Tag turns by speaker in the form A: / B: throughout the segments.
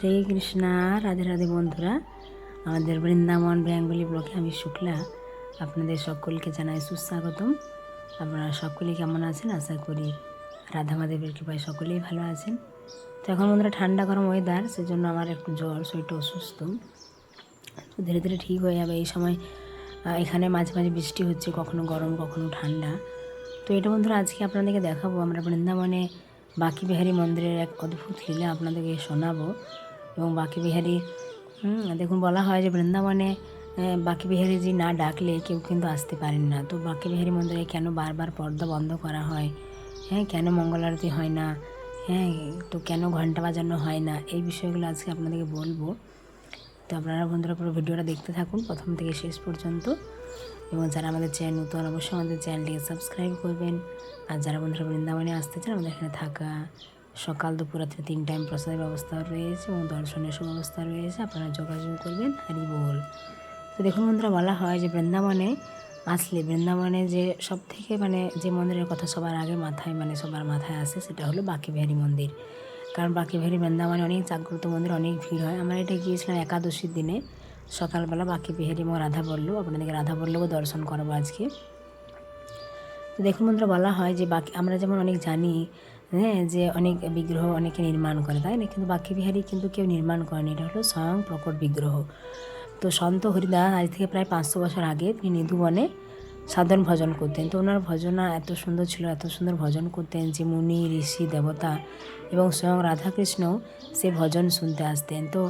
A: হরে কৃষ্ণা। রাধে রাধে বন্ধুরা, আমাদের বৃন্দাবন বেঙ্গলি ব্লকে আমি শুক্লা আপনাদের সকলকে জানাই সুস্বাগতম। আপনারা সকলেই কেমন আছেন? আশা করি রাধা মাধবের কৃপায় সকলেই ভালো আছেন। তো এখন বন্ধুরা ঠান্ডা গরম ওয়েদার, সেজন্য আমার একটু জ্বর, শরীরটা অসুস্থ, তো ধীরে ধীরে ঠিক হয়ে যাবে। এই সময় এখানে মাঝে মাঝে বৃষ্টি হচ্ছে, কখনো গরম কখনো ঠান্ডা। তো এটা বন্ধুরা আজকে আপনাদেরকে দেখাবো, আমরা বৃন্দাবনে বাঁকি বিহারী মন্দিরের এক অদ্ভুত লীলা আপনাদেরকে শোনাবো। এবং বাঁকি বিহারী দেখুন, বলা হয় যে বৃন্দাবনে বাঁকি বিহারীজি না ডাকলে কেউ কিন্তু আসতে পারেন না। তো বাঁকি বিহারী মন্দিরে কেন বারবার পর্দা বন্ধ করা হয়, কেন মঙ্গল আরতি হয় না, তো কেন ঘন্টা বাজানো হয় না, এই বিষয়গুলো আজকে আপনাদেরকে বলবো। তো আপনারা বন্ধুরা পুরো ভিডিওটা দেখতে থাকুন প্রথম থেকে শেষ পর্যন্ত। এবং যারা আমাদের চ্যানেল নতুন, অবশ্যই আমাদের চ্যানেলটিকে সাবস্ক্রাইব করবেন। আর যারা বন্ধুরা বৃন্দাবনে আসতে চান, আমাদের এখানে থাকা, সকাল দুপুর রাত্রে 3 টাইম প্রসাদের ব্যবস্থা রয়েছে এবং দর্শনের সুব্যবস্থা রয়েছে, আপনারা যোগাযোগ করবেন। হরি বল। তো দেখুন বন্ধুরা, বলা হয় যে বৃন্দাবনে আসলে, বৃন্দাবনে যে সব থেকে যে মন্দিরের কথা সবার আগে সবার মাথায় আসে, সেটা হলো বাঁকি বিহারী মন্দির। কারণ বাঁকি বিহারী বৃন্দাবনে অনেক জাগ্রত মন্দির, অনেক ভিড় হয়। আমরা এটা গিয়েছিলাম একাদশীর দিনে সকালবেলা বাঁকি বিহারী এবং রাধা বল্লভ, আপনাদেরকে রাধা বল্লভও দর্শন করাবো আজকে। তো দেখুন বন্ধুরা, বলা হয় যে আমরা যেমন অনেক জানি যে অনেক বিগ্রহ অনেকে নির্মাণ করে, তাই না? কিন্তু বাঁকি বিহারী কিন্তু কেউ নির্মাণ করেনি, এটা হলো স্বয়ং প্রকট বিগ্রহ। তো সন্ত হরিদাস আজ থেকে প্রায় 500 বছর আগে তিনি নিধুবনে সাধন ভজন করতেন। তো ওনার ভজনা এত সুন্দর ছিল, এত সুন্দর ভজন করতেন যে মুনি ঋষি দেবতা এবং স্বয়ং রাধাকৃষ্ণও সে ভজন শুনতে আসতেন। তো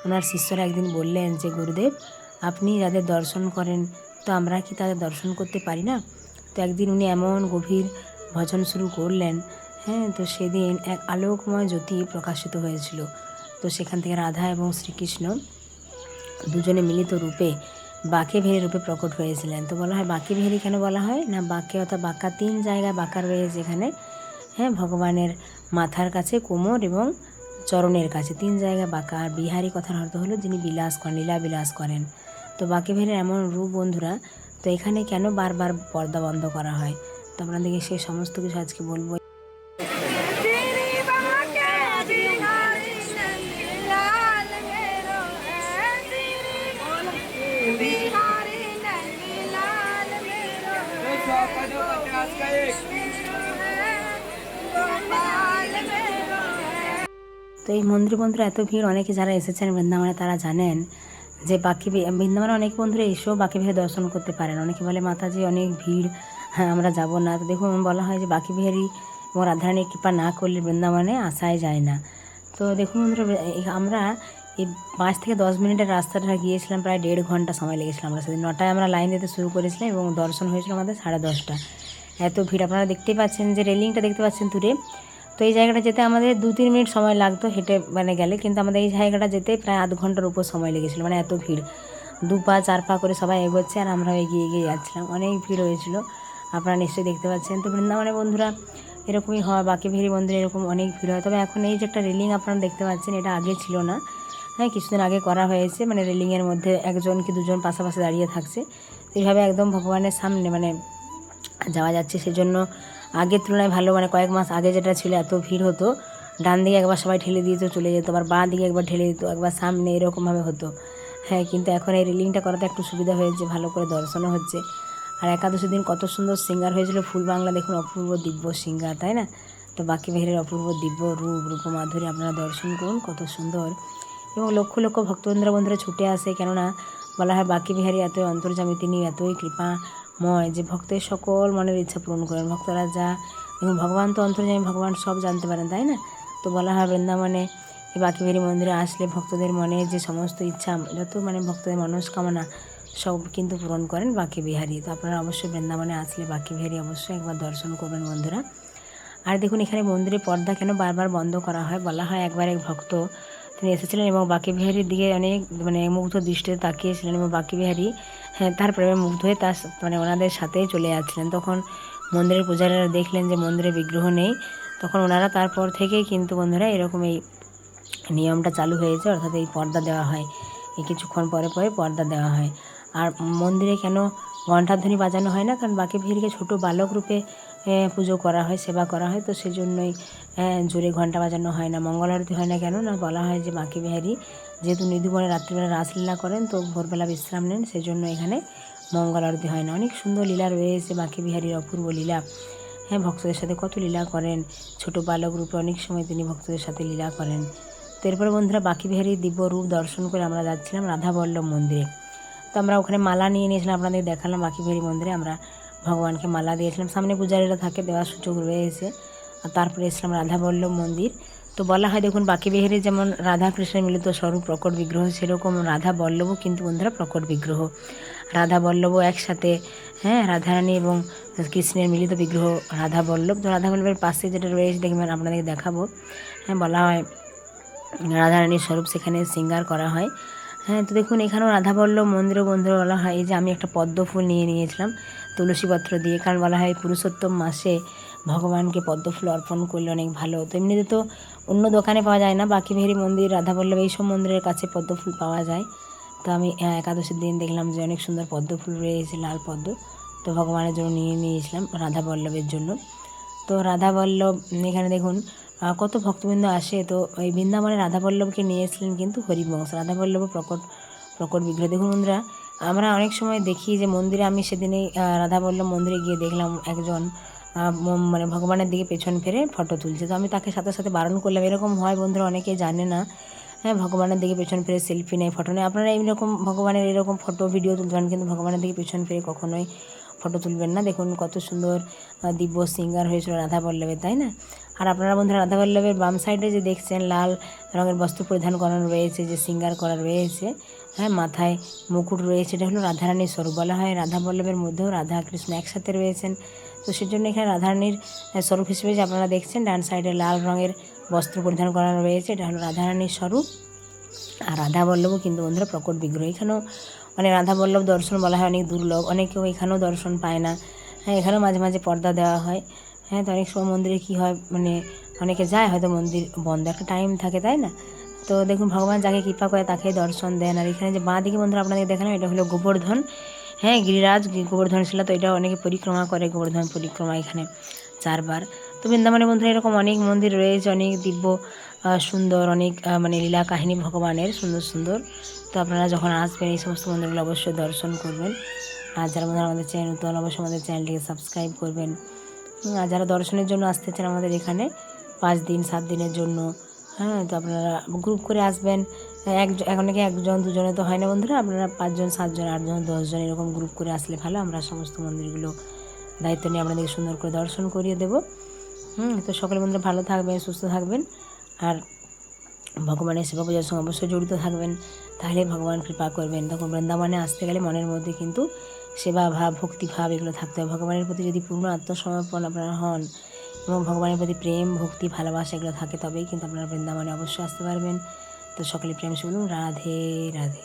A: ওনার শিষ্যরা একদিন বললেন যে গুরুদেব, আপনি যাদের দর্শন করেন, তো আমরা কি তাদের দর্শন করতে পারি না? তো একদিন উনি এমন গভীর ভজন শুরু করলেন, তো সেদিন এক আলোকময় জ্যোতি প্রকাশিত হয়েছিল। তো সেখান থেকে রাধা এবং শ্রীকৃষ্ণ দুজনে মিলিত রূপে বাঁকে বিহারী রূপে প্রকট হয়েছিলেন। তো বলা হয় বাঁকে বিহারী কেন বলা হয় না, বাঁকে অর্থাৎ বাঁকা 3 জায়গায় বাঁকা রয়েছে এখানে, ভগবানের মাথার কাছে, কোমর এবং চরণের কাছে 3 জায়গায় বাঁকা। আর বিহারী কথার অর্থ হলো যিনি বিলাস করেন, লীলা বিলাস করেন। তো বাঁকে বিহারীর এমন রূপ বন্ধুরা। তো এখানে কেন বারবার পর্দা বন্ধ করা হয়, তো আপনাদেরকে সেই সমস্ত কিছু আজকে বলবো। তো এই মন্দির বন্ধুরা এত ভিড়, অনেকে যারা এসেছেন বৃন্দাবনে তারা জানেন যে বৃন্দাবনে অনেক বন্ধুরা এসেও বাঁকি বিহারী দর্শন করতে পারেন। অনেকে বলে মাতাজি অনেক ভিড়, আমরা যাব না। তো দেখুন, বলা হয় যে বাঁকি বিহারী এবং রাধারানীর কৃপা না করলে বৃন্দাবনে আসাই যায় না। তো দেখুন বন্ধুরা, আমরা এই 5 থেকে 10 মিনিটের রাস্তাটা গিয়েছিলাম, প্রায় 1.5 ঘন্টা সময় লেগেছিলাম। আমরা সেদিন 9টায় আমরা লাইন দিতে শুরু করেছিলাম এবং দর্শন হয়েছিল আমাদের 10:30টা। এত ভিড়, আপনারা দেখতেই পাচ্ছেন যে রেলিংটা দেখতে পাচ্ছেন দূরে। তো এই জায়গাটা যেতে আমাদের 2-3 মিনিট সময় লাগতো হেঁটে গেলে, কিন্তু আমাদের এই জায়গাটা যেতে প্রায় আধ ঘন্টার উপর সময় লেগেছিলো। এত ভিড়, 2 পা 4 পা করে সবাই এগোচ্ছে আর আমরা এগিয়ে এগিয়ে যাচ্ছিলাম। অনেক ভিড় হয়েছিল, আপনারা নিশ্চয়ই দেখতে পাচ্ছেন। তো বৃন্দাবনে বন্ধুরা এরকমই হয়, বাঁকি বিহারী মন্দিরে এরকম অনেক ভিড় হয়। তবে এখন এই যে একটা রেলিং আপনারা দেখতে পাচ্ছেন, এটা আগে ছিল না, কিছুদিন আগে করা হয়েছে। রেলিংয়ের মধ্যে 1 কি 2 জন পাশাপাশি দাঁড়িয়ে থাকছে, এইভাবে একদম ভগবানের সামনে যাওয়া যাচ্ছে। সেজন্য আগের তুলনায় ভালো, কয়েক মাস আগে যেটা ছিল এত ভিড় হতো, ডান দিকে একবার সবাই ঠেলে দিত চলে যেত, আবার বাঁ দিকে একবার ঠেলে দিত, একবার সামনে, এরকমভাবে হতো। কিন্তু এখন এই রেলিংটা করাতে একটু সুবিধা হয়েছে, ভালো করে দর্শনও হচ্ছে। আর একাদশীর দিন কত সুন্দর সিঙ্গার হয়েছিল, ফুল বাংলা দেখুন, অপূর্ব দিব্য সিঙ্গার, তাই না? তো বাঁকি বিহারীর অপূর্ব দিব্য রূপ মাধুরী আপনারা দর্শন করুন, কত সুন্দর। এবং লক্ষ লক্ষ বন্ধুরা ছুটে আসে, কেননা বলা হয় বাঁকি বিহারী এতই অন্তর্যামী, তিনি এতই কৃপাময় যে ভক্তের সকল মনের ইচ্ছা পূরণ করেন। ভক্তরা এবং ভগবান তো অন্তর্যামী, ভগবান সব জানতে পারেন, তাই না? তো বলা হয় বৃন্দাবনে এই বাঁকি বিহারী মন্দিরে আসলে ভক্তদের মনে যে সমস্ত ইচ্ছা, যত ভক্তদের মনস্কামনা সব কিন্তু পূরণ করেন বাঁকি বিহারী। তো আপনারা অবশ্যই বৃন্দাবনে আসলে বাঁকি বিহারী অবশ্যই একবার দর্শন করবেন বন্ধুরা। আর দেখুন, এখানে মন্দিরে পর্দা কেন বারবার বন্ধ করা হয়, বলা হয় একবার এক ভক্ত তিনি এসেছিলেন এবং বাঁকি বিহারীর দিকে অনেক মুগ্ধ দৃষ্টিতে তাকিয়েছিলেন, এবং বাঁকি বিহারী তার প্রেমে মুগ্ধ হয়ে তার ওনাদের সাথেই চলে যাচ্ছিলেন। তখন মন্দিরের পূজারীরা দেখলেন যে মন্দিরে বিগ্রহ নেই, তখন ওনারা তারপর থেকেই কিন্তু বন্ধুরা এরকম এই নিয়মটা চালু হয়েছে, অর্থাৎ এই পর্দা দেওয়া হয়, এই কিছুক্ষণ পরে পরে পর্দা দেওয়া হয়। আর মন্দিরে কেন ঘণ্টাধ্বনি বাজানো হয় না, কারণ বাঁকি বিহারীকে ছোটো বালক রূপে পুজো করা হয়, সেবা করা হয়। তো সেজন্যই জোরে ঘণ্টা বাজানো হয় না, মঙ্গল আরতি হয় না। কেন না, বলা হয় যে বাঁকে বিহারী যেহেতু নিধুবনে রাত্রিবেলা রাসলীলা করেন, তো ভোরবেলা বিশ্রাম নেন, সেজন্য এখানে মঙ্গল আরতি হয় না। অনেক সুন্দর লীলা রয়েছে বাঁকে বিহারীর, অপূর্ব লীলা। ভক্তদের সাথে কত লীলা করেন, ছোট বালক রূপে অনেক সময় তিনি ভক্তদের সাথে লীলা করেন। তো এরপরে বন্ধুরা বাঁকে বিহারীর দিব্য রূপ দর্শন করে আমরা যাচ্ছিলাম রাধাবল্লভ মন্দিরে। তো আমরা ওখানে মালা নিয়ে নিয়েছিলাম, আপনাদের দেখালাম বাঁকে বিহারী মন্দিরে আমরা ভগবানকে মালা দিয়েছিলাম। সামনে পূজারীরা থাকে, দেওয়ার সুযোগ রয়েছে। আর তারপরে এসলাম রাধাবল্লভ মন্দির। তো বলা হয় দেখুন বাঁকে বিহারীর যেমন রাধা কৃষ্ণের মিলিত স্বরূপ প্রকট বিগ্রহ, সেরকম রাধা বল্লভও কিন্তু বন্ধুরা প্রকট বিগ্রহ। রাধা বল্লভও একসাথে, রাধারানী এবং কৃষ্ণের মিলিত বিগ্রহ রাধা বল্লভ। তো রাধা বল্লভের পাশে যেটা রয়েছে দেখবেন, আপনাদেরকে দেখাবো। বলা হয় রাধারানীর স্বরূপ সেখানে শৃঙ্গার করা হয়। তো দেখুন এখানেও রাধাবল্লভ মন্দিরও বন্ধুরা বলা হয় এই যে আমি একটা পদ্ম ফুল নিয়ে নিয়েছিলাম তুলসীপত্র দিয়ে, কারণ বলা হয় পুরুষোত্তম মাসে ভগবানকে পদ্ম ফুল অর্পণ করলে অনেক ভালো। তো এমনিতে তো অন্য দোকানে পাওয়া যায় না, বাঁকে বিহারী মন্দির, রাধাবল্লভ এইসব মন্দিরের কাছে পদ্ম ফুল পাওয়া যায়। তো আমি একাদশীর দিন দেখলাম যে অনেক সুন্দর পদ্ম ফুল রয়েছে, লাল পদ্ম। তো ভগবানের জন্য নিয়ে নিয়েছিলাম, রাধাবল্লভের জন্য। তো রাধাবল্লভ এখানে দেখুন কত ভক্তবৃন্দ আসে। তো এই বৃন্দাবনে রাধাবল্লভকে নিয়ে এসেছিলেন কিন্তু হরিবংশ, রাধাবল্লভ প্রকট বিগ্রহ। দেখুন বন্ধুরা, আমরা অনেক সময় দেখি যে মন্দিরে, আমি সেদিনেই রাধাবল্লভ মন্দিরে গিয়ে দেখলাম একজন মানে ভগবানের দিকে পেছন ফিরে ফটো তুলছে। তো আমি তাকে সাথে সাথে বারণ করলাম, এরকম হয় বন্ধুরা, অনেকেই জানে না। ভগবানের দিকে পেছন ফিরে সেলফি নেয়, ফটো নেয়। আপনারা এইরকম ভগবানের এরকম ফটো ভিডিও তুলবেন, কিন্তু ভগবানের দিকে পেছন ফিরে কখনোই ফটো তুলবেন না। দেখুন কত সুন্দর দিব্য সিঙ্গার হয়েছিল রাধাবল্লভের, তাই না? আর আপনারা বন্ধুরা রাধাবল্লভের বাম সাইডে যে দেখছেন লাল রঙের বস্ত্র পরিধান করানো রয়েছে, যে সিঙ্গার করা রয়েছে, মাথায় মুকুট রয়েছে, এটা হলো রাধারানীর স্বরূপ। বলা হয় রাধাবল্লভের মধ্যেও রাধা কৃষ্ণ একসাথে রয়েছেন। তো সেজন্য এখানে রাধারানীর স্বরূপ হিসেবে যে আপনারা দেখছেন ডান সাইডে লাল রঙের বস্ত্র পরিধান করানো রয়েছে, এটা হলো রাধারানীর স্বরূপ। আর রাধাবল্লভও কিন্তু বন্ধুরা প্রকট বিগ্রহ। এখানেও মানে রাধাবল্লভ দর্শন বলা হয় অনেক দুর্লভ, অনেকেও এখানেও দর্শন পায় না। এখানেও মাঝে মাঝে পর্দা দেওয়া হয়। তো অনেক সময় মন্দিরে কী হয়, মানে অনেকে যায় হয়তো মন্দির বন্ধ, একটা টাইম থাকে, তাই না? তো দেখুন ভগবান যাকে কৃপা করে তাকে দর্শন দেন। আর এখানে যে বাঁ দিকে বন্ধুরা আপনাদের দেখালাম, এটা হলো গোবর্ধন, গিরিরাজ গোবর্ধন শিলা। তো এটা অনেকে পরিক্রমা করে, গোবর্ধন পরিক্রমা এখানে 4 বার। তো বৃন্দাবনে বন্ধুরা এরকম অনেক মন্দির রয়েছে, অনেক দিব্য সুন্দর, অনেক মানে লীলা কাহিনী ভগবানের সুন্দর সুন্দর। তো আপনারা যখন আসবেন এই সমস্ত মন্দিরগুলো অবশ্যই দর্শন করবেন। আর যারা বন্ধুরা আমাদের চ্যানেল নতুন, অবশ্যই আমাদের চ্যানেলটিকে সাবস্ক্রাইব করবেন। আর যারা দর্শনের জন্য আসতে চান আমাদের এখানে 5 দিন 7 দিনের জন্য, তো আপনারা গ্রুপ করে আসবেন। অনেকে 1 জন 2 জনে তো হয় না বন্ধুরা, আপনারা 5 জন 7 জন 8 জন 10 জন এরকম গ্রুপ করে আসলে ভালো। আমরা সমস্ত মন্দিরগুলো দায়িত্ব নিয়ে আপনাদেরকে সুন্দর করে দর্শন করিয়ে দেবো। তো সকলে বন্ধুরা ভালো থাকবেন, সুস্থ থাকবেন। আর ভগবানের সেবা পূজার সঙ্গে অবশ্যই জড়িত থাকবেন, তাহলে ভগবান কৃপা করবেন। তখন বৃন্দাবনে আসতে গেলে মনের মধ্যে কিন্তু সেবা ভাব, ভক্তিভাব এগুলো থাকতে হবে। ভগবানের প্রতি যদি পূর্ণ আত্মসমর্পণ আপনারা হন এবং ভগবানের প্রতি প্রেম, ভক্তি, ভালোবাসা এগুলো থাকে, তবেই কিন্তু আপনারা বৃন্দাবনে অবশ্যই আসতে পারবেন। তো সকলে প্রেম শুনুন, রাধে রাধে।